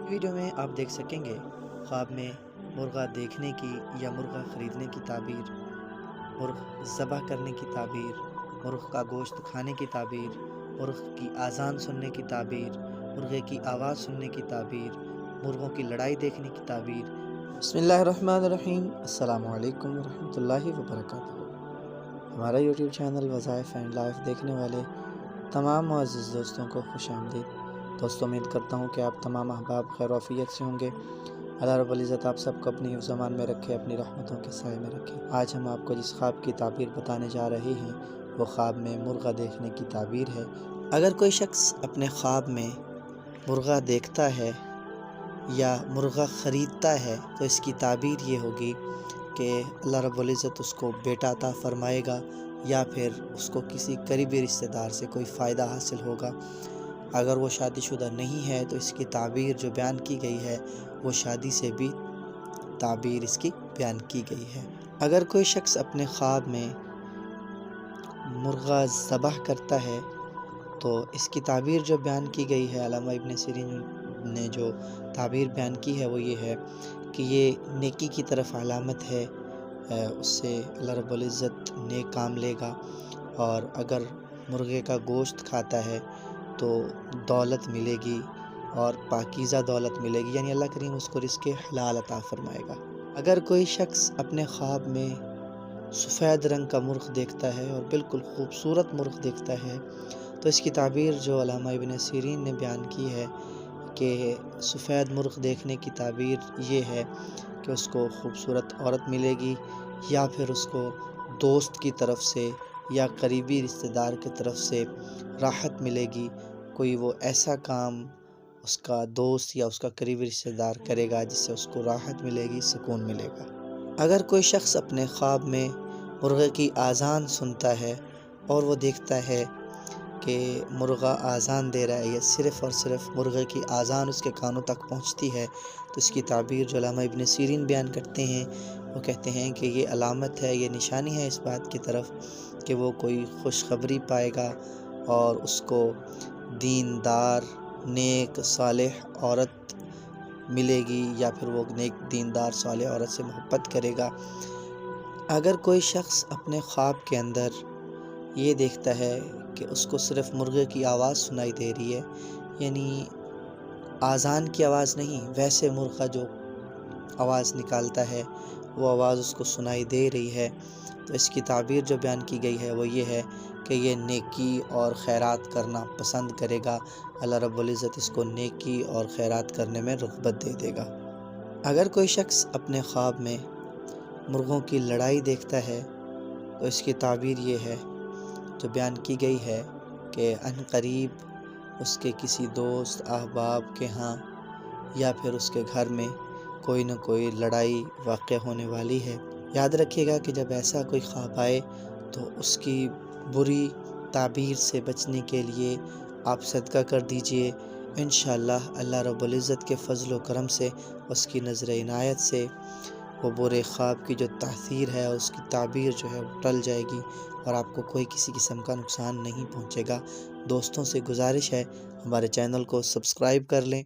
Video میں آپ دیکھ سکیں گے خواب میں مرغہ دیکھنے کی یا مرغہ خریدنے کی تعبیر، مرغ ذبح کرنے کی تعبیر، مرغ کا گوشت کھانے کی تعبیر، مرغ کی آذان سننے کی تعبیر، مرغے کی آواز سننے کی تعبیر، مرغوں کی لڑائی دیکھنے کی تعبیر۔ بسم اللہ الرحمن الرحیم۔ السلام علیکم ورحمۃ اللہ وبرکاتہ۔ ہمارا یوٹیوب چینل وظائف اینڈ لائف دیکھنے والے تمام معزز دوستوں کو خوش آمدید۔ دوستوں، امید کرتا ہوں کہ آپ تمام احباب خیر و عافیت سے ہوں گے۔ اللہ رب العزت آپ سب کو اپنی حفظ و امان میں رکھے، اپنی رحمتوں کے سائے میں رکھے۔ آج ہم آپ کو جس خواب کی تعبیر بتانے جا رہے ہیں وہ خواب میں مرغہ دیکھنے کی تعبیر ہے۔ اگر کوئی شخص اپنے خواب میں مرغہ دیکھتا ہے یا مرغہ خریدتا ہے تو اس کی تعبیر یہ ہوگی کہ اللہ رب العزت اس کو بیٹا عطا فرمائے گا یا پھر اس کو کسی قریبی رشتہ دار سے کوئی فائدہ حاصل ہوگا۔ اگر وہ شادی شدہ نہیں ہے تو اس کی تعبیر جو بیان کی گئی ہے وہ شادی سے بھی تعبیر اس کی بیان کی گئی ہے۔ اگر کوئی شخص اپنے خواب میں مرغہ ذبح کرتا ہے تو اس کی تعبیر جو بیان کی گئی ہے، علامہ ابن سیرین نے جو تعبیر بیان کی ہے وہ یہ ہے کہ یہ نیکی کی طرف علامت ہے، اس سے اللہ رب العزت نیک کام لے گا۔ اور اگر مرغے کا گوشت کھاتا ہے تو دولت ملے گی اور پاکیزہ دولت ملے گی، یعنی اللہ کریم اس کو رزق حلال عطا فرمائے گا۔ اگر کوئی شخص اپنے خواب میں سفید رنگ کا مرغ دیکھتا ہے اور بالکل خوبصورت مرغ دیکھتا ہے تو اس کی تعبیر جو علامہ ابن سیرین نے بیان کی ہے کہ سفید مرغ دیکھنے کی تعبیر یہ ہے کہ اس کو خوبصورت عورت ملے گی یا پھر اس کو دوست کی طرف سے یا قریبی رشتہ دار کی طرف سے راحت ملے گی۔ کوئی وہ ایسا کام اس کا دوست یا اس کا قریبی رشتہ دار کرے گا جس سے اس کو راحت ملے گی، سکون ملے گا۔ اگر کوئی شخص اپنے خواب میں مرغے کی آذان سنتا ہے اور وہ دیکھتا ہے کہ مرغہ آذان دے رہا ہے یا صرف اور صرف مرغے کی آذان اس کے کانوں تک پہنچتی ہے تو اس کی تعبیر جو علامہ ابن سیرین بیان کرتے ہیں وہ کہتے ہیں کہ یہ علامت ہے، یہ نشانی ہے اس بات کی طرف کہ وہ کوئی خوشخبری پائے گا اور اس کو دیندار نیک صالح عورت ملے گی یا پھر وہ نیک دیندار صالح عورت سے محبت کرے گا۔ اگر کوئی شخص اپنے خواب کے اندر یہ دیکھتا ہے کہ اس کو صرف مرغے کی آواز سنائی دے رہی ہے، یعنی آذان کی آواز نہیں، ویسے مرغہ جو آواز نکالتا ہے وہ آواز اس کو سنائی دے رہی ہے، تو اس کی تعبیر جو بیان کی گئی ہے وہ یہ ہے کہ یہ نیکی اور خیرات کرنا پسند کرے گا، اللہ رب العزت اس کو نیکی اور خیرات کرنے میں رغبت دے دے گا۔ اگر کوئی شخص اپنے خواب میں مرغوں کی لڑائی دیکھتا ہے تو اس کی تعبیر یہ ہے جو بیان کی گئی ہے کہ عن قریب اس کے کسی دوست احباب کے ہاں یا پھر اس کے گھر میں کوئی نہ کوئی لڑائی واقع ہونے والی ہے۔ یاد رکھیے گا کہ جب ایسا کوئی خواب آئے تو اس کی بری تعبیر سے بچنے کے لیے آپ صدقہ کر دیجئے۔ انشاءاللہ اللہ رب العزت کے فضل و کرم سے، اس کی نظر عنایت سے وہ برے خواب کی جو تاثیر ہے، اس کی تعبیر جو ہے وہ ٹل جائے گی اور آپ کو کوئی کسی قسم کا نقصان نہیں پہنچے گا۔ دوستوں سے گزارش ہے ہمارے چینل کو سبسکرائب کر لیں